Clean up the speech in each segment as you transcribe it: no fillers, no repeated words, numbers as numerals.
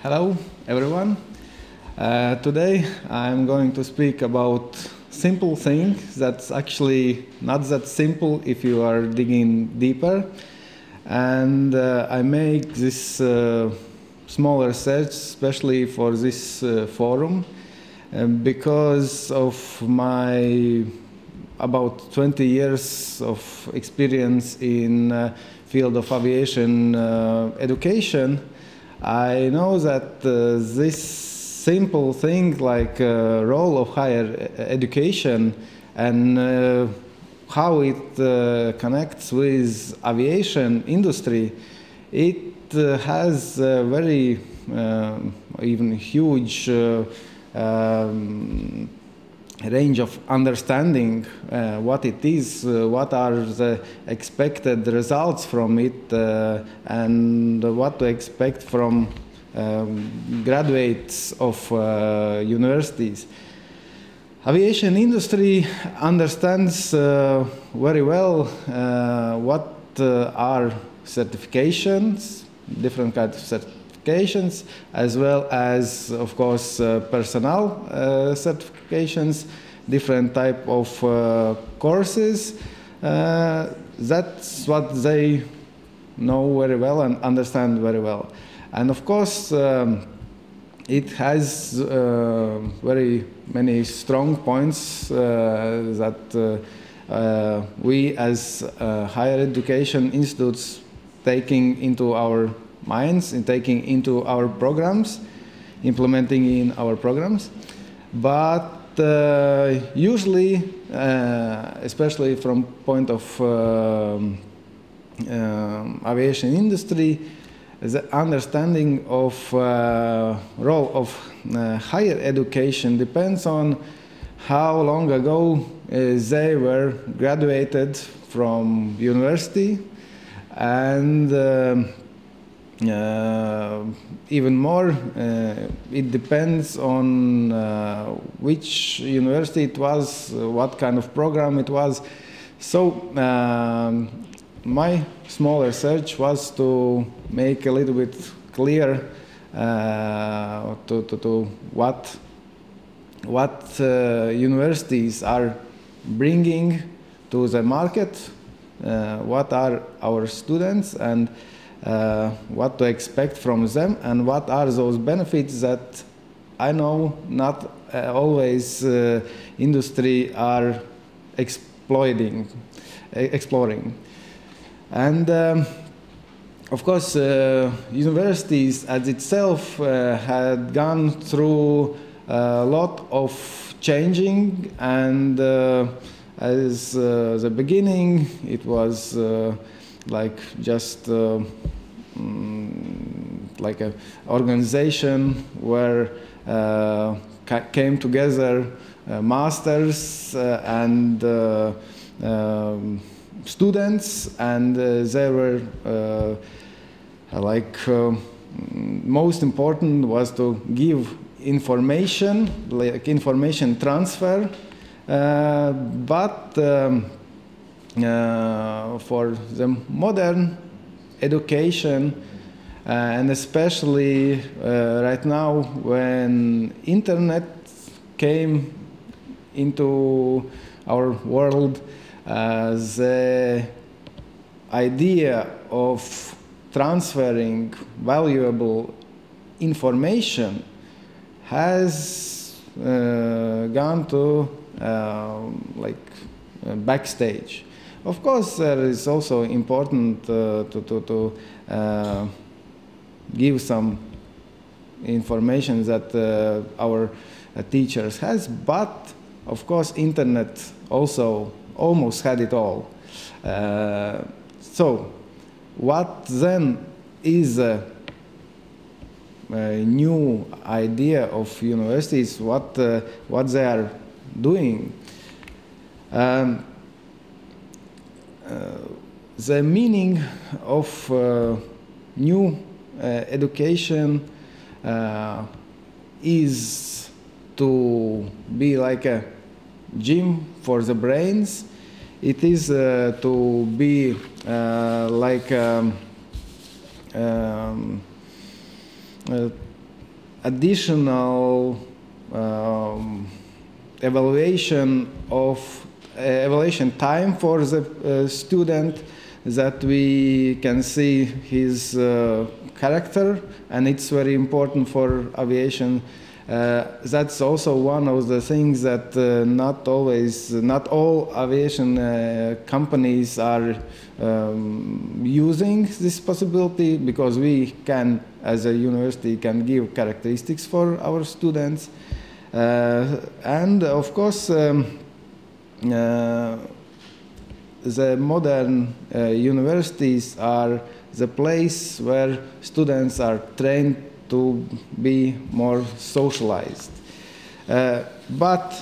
Hello, everyone. Today I'm going to speak about simple things that's actually not that simple if you are digging deeper. And I make this small research especially for this forum because of my about 20 years of experience in field of aviation education. I know that this simple thing like role of higher education and how it connects with aviation industry, it has a very even huge range of understanding what it is, what are the expected results from it, and what to expect from graduates of universities. Aviation industry understands very well what are certifications, different kinds of certifications, as well as, of course, personnel certifications, different type of courses. That's what they know very well and understand very well. And of course, it has very many strong points that we as higher education institutes taking into our minds and taking into our programs, implementing in our programs. But usually, especially from point of aviation industry, the understanding of role of higher education depends on how long ago they were graduated from university, and even more, it depends on which university it was, what kind of program it was. So my small research was to make a little bit clear to what universities are bringing to the market, what are our students, and what to expect from them, and what are those benefits that I know not always industry are exploring. And of course, universities as itself had gone through a lot of changing, and as the beginning, it was like just like an organization where came together masters and students, and they were most important was to give information, like information transfer, but for the modern education, and especially right now when internet came into our world, the idea of transferring valuable information has gone to backstage. Of course, there is also important to give some information that our teachers has, but of course, internet also almost had it all. So, what then is a new idea of universities? What they are doing? The meaning of new education is to be like a gym for the brains. It is to be like additional evaluation time for the student, that we can see his character, and it's very important for aviation. That's also one of the things that not all aviation companies are using this possibility, because we can, as a university, can give characteristics for our students. And of course, the modern universities are the place where students are trained to be more socialized. But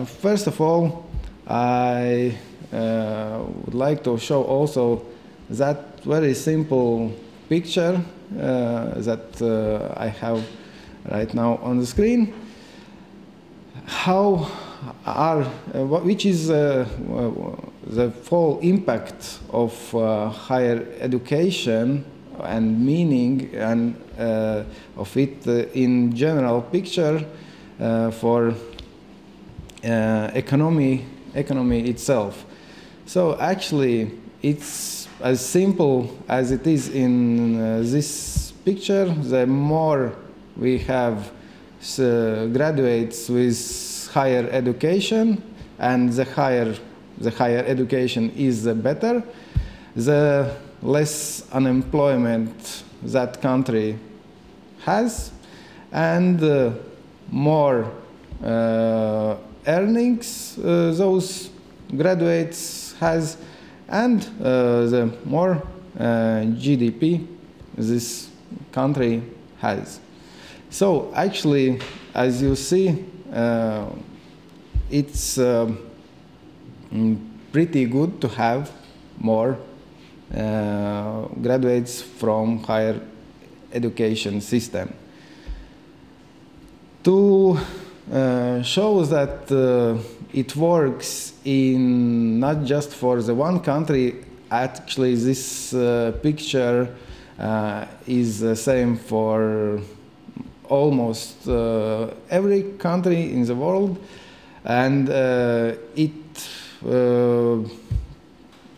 first of all, I would like to show also that very simple picture that I have right now on the screen. Which is the full impact of higher education and meaning and of it in general picture for economy itself. So actually, it's as simple as it is in this picture. The more we have graduates with higher education, and the higher education is, the better, the less unemployment that country has, and more earnings those graduates has, and the more GDP this country has. So actually, as you see, it's pretty good to have more graduates from higher education system. To show that it works in not just for the one country, actually this picture is the same for almost every country in the world, and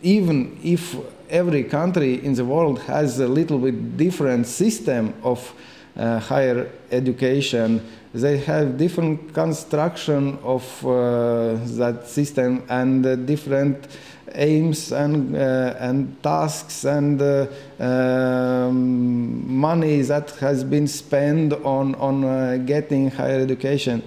even if every country in the world has a little bit different system of higher education, they have different construction of that system, and different aims and tasks and money that has been spent on getting higher education.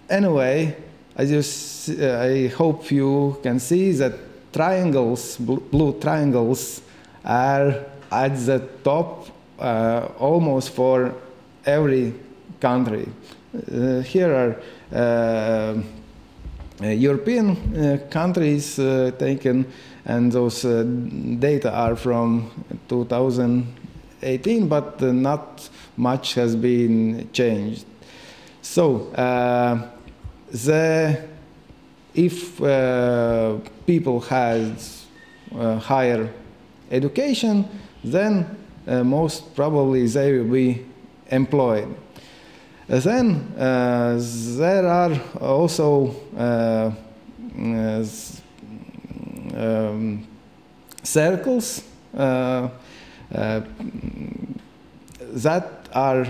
Anyway, as you see, I hope you can see that triangles, blue triangles, are at the top almost for every country. Here are European countries taken, and those data are from 2018, but not much has been changed. So if people had higher education, then most probably they will be employed. Then there are also circles that are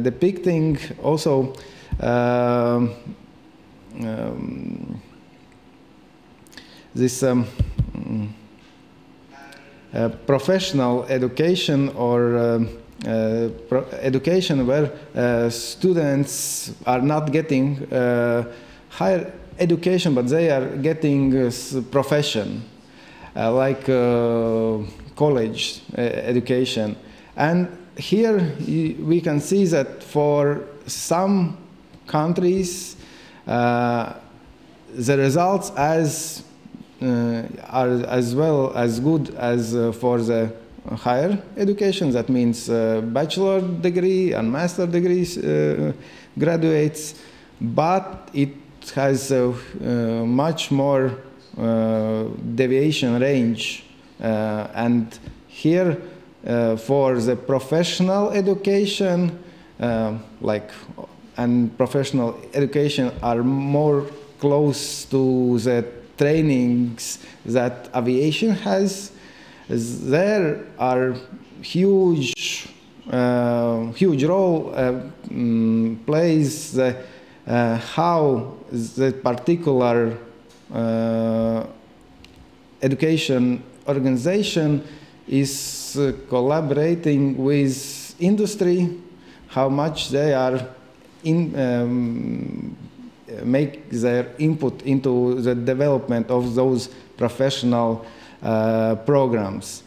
depicting also this professional education, or education where students are not getting higher education, but they are getting profession, like college education. And here we can see that for some countries the results are as well as good as for the higher education. That means bachelor degree and master degrees graduates, but it has a much more deviation range, and here for the professional education, and professional education are more close to the trainings that aviation has. There are huge role plays how the particular education organization is collaborating with industry, how much they are make their input into the development of those professional programs.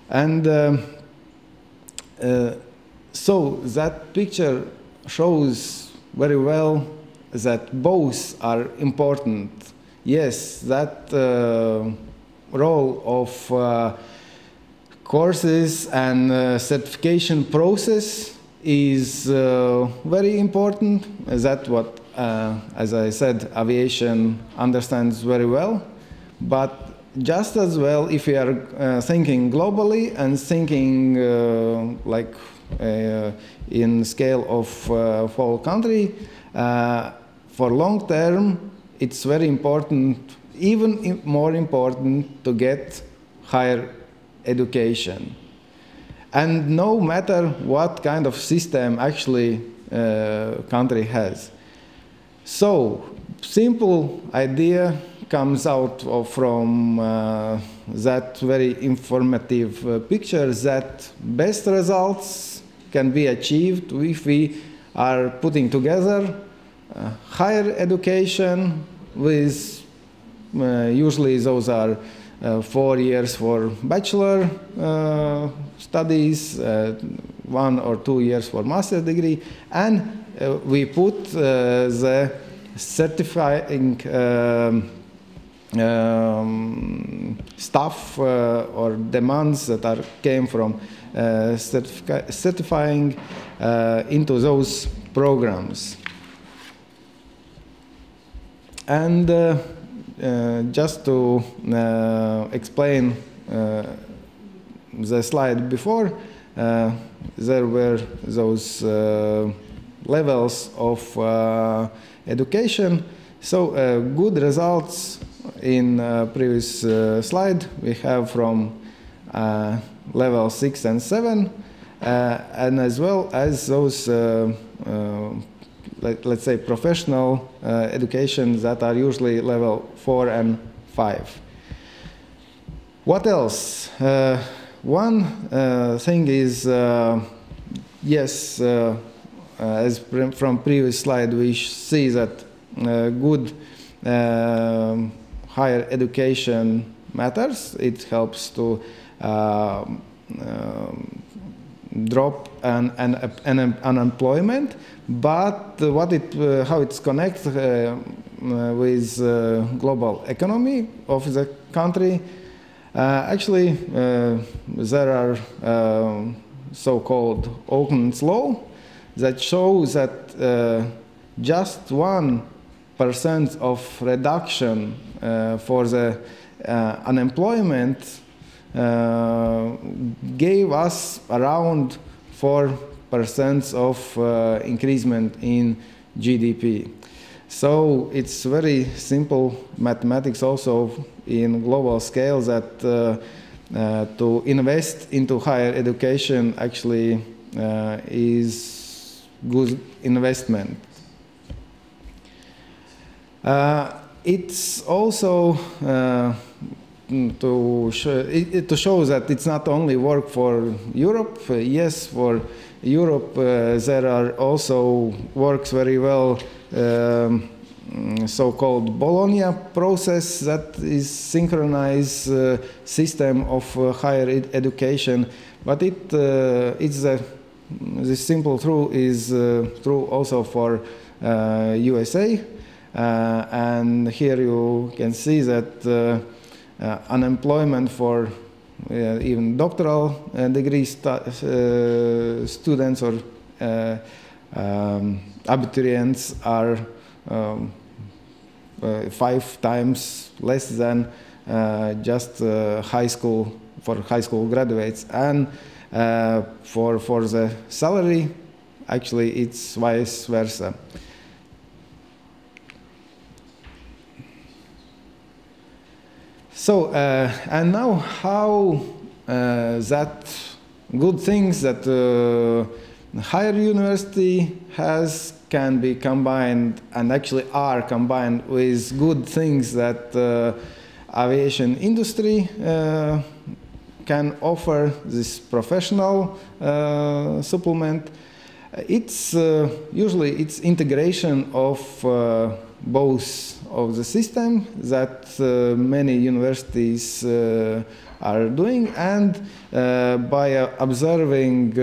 And so that picture shows very well that both are important. Yes, that role of courses and certification process is very important. That's what, as I said, aviation understands very well. But just as well, if we are thinking globally and thinking in scale of whole country, for long term, it's very important, even more important, to get higher education. And no matter what kind of system actually country has. So, simple idea comes out from that very informative picture that best results can be achieved if we are putting together higher education with, usually those are 4 years for bachelor studies, 1 or 2 years for master's degree, and we put the certifying stuff or demands that came from certifying into those programs. And just to explain the slide before, there were those levels of education. So good results in previous slide we have from level 6 and 7, and as well as those let's say professional education that are usually level 4 and 5. What else? One thing is, yes, as from previous slide we see that good higher education matters. It helps to drop unemployment, but how it's connected with global economy of the country. Actually, there are so-called Oakland's law that shows that just 1% of reduction for the unemployment gave us around 4% of increasement in GDP. So it's very simple mathematics also in global scale that to invest into higher education actually is good investment. It's also to show that it's not only work for Europe. Yes, for Europe there are also works very well so-called Bologna process, that is synchronized system of higher education. But this simple truth is true also for USA. And here you can see that unemployment for even doctoral degree students or abiturients are 5 times less than just high school, for high school graduates. And For the salary, actually it's vice versa. So, and now how that good things that higher university has can be combined, and actually are combined, with good things that aviation industry can offer this professional supplement. It's usually it's integration of both of the system that many universities are doing, and by observing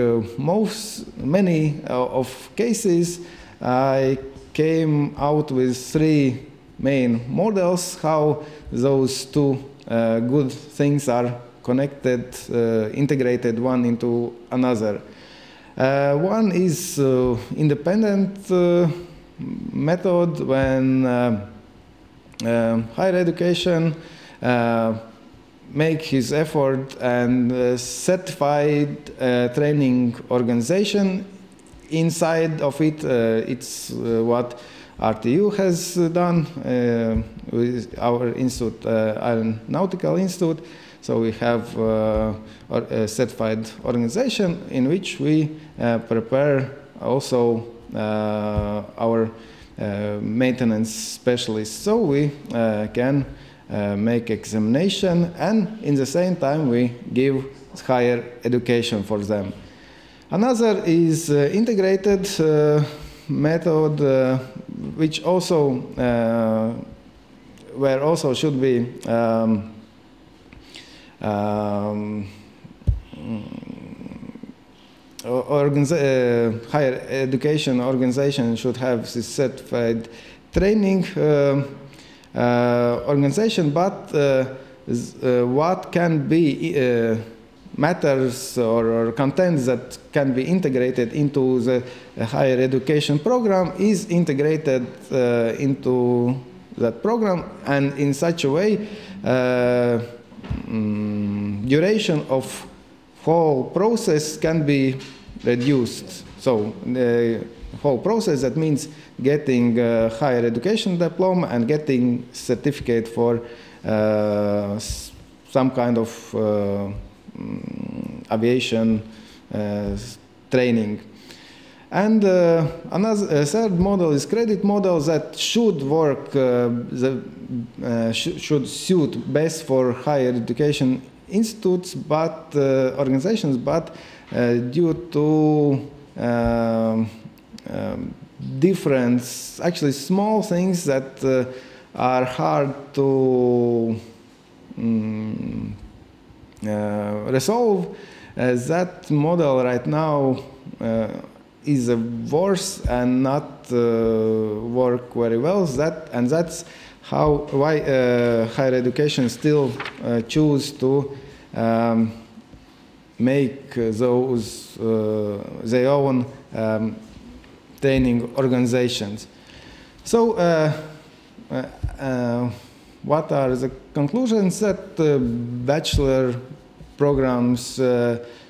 many of cases, I came out with 3 main models how those two good things are connected, integrated one into another. One is independent method when higher education make his effort and certified training organization. Inside of it, it's what RTU has done with our institute, Aeronautical Institute. So we have a certified organization in which we prepare also our maintenance specialists, so we can make examination, and in the same time we give higher education for them. Another is integrated method, which also where also should be higher education organization should have this certified training organization, but what can be matters or contents that can be integrated into the higher education program is integrated into that program, and in such a way duration of whole process can be reduced. So the whole process, that means getting a higher education diploma and getting certificate for some kind of aviation training. And another third model is credit model that should work, should suit best for higher education institutes, but organizations, but due to different, actually small things that are hard to resolve, that model right now is worse and not work very well. That's why higher education still choose to make those their own training organizations. So what are the conclusions? That bachelor programs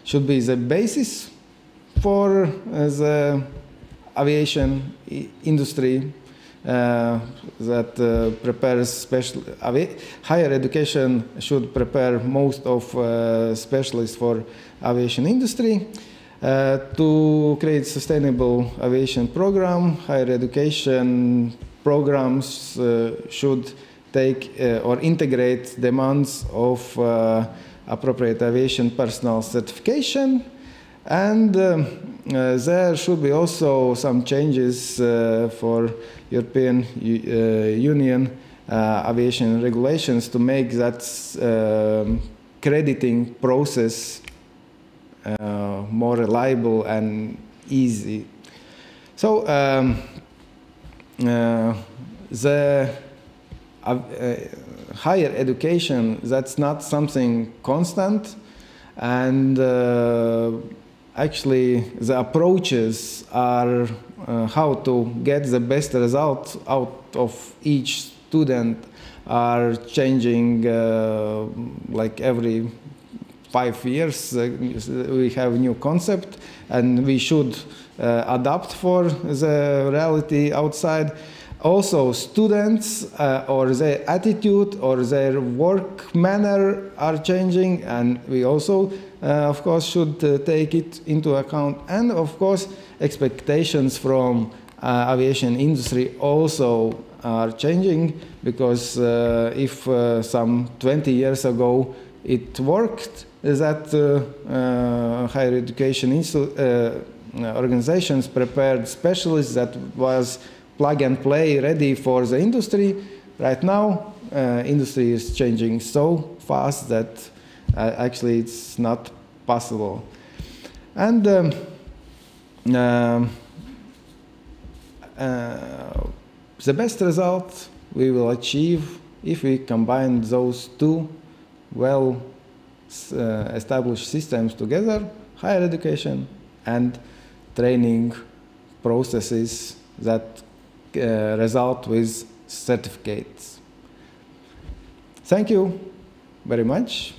should be the basis for the aviation industry, that prepares higher education should prepare most of specialists for aviation industry. To create sustainable aviation program, higher education programs should take or integrate demands of appropriate aviation personnel certification, and there should be also some changes for European Union aviation regulations to make that crediting process more reliable and easy. So the higher education, that's not something constant, and actually the approaches are how to get the best result out of each student are changing like every 5 years we have a new concept, and we should adapt for the reality outside. Also, students or their attitude or their work manner are changing, and we also, of course, should take it into account. And of course, expectations from aviation industry also are changing, because if some 20 years ago it worked, that higher education organizations prepared specialists that was plug and play ready for the industry. Right now, industry is changing so fast that actually it's not possible. And the best result we will achieve if we combine those two well-established systems together: higher education and training processes that result with certificates. Thank you very much.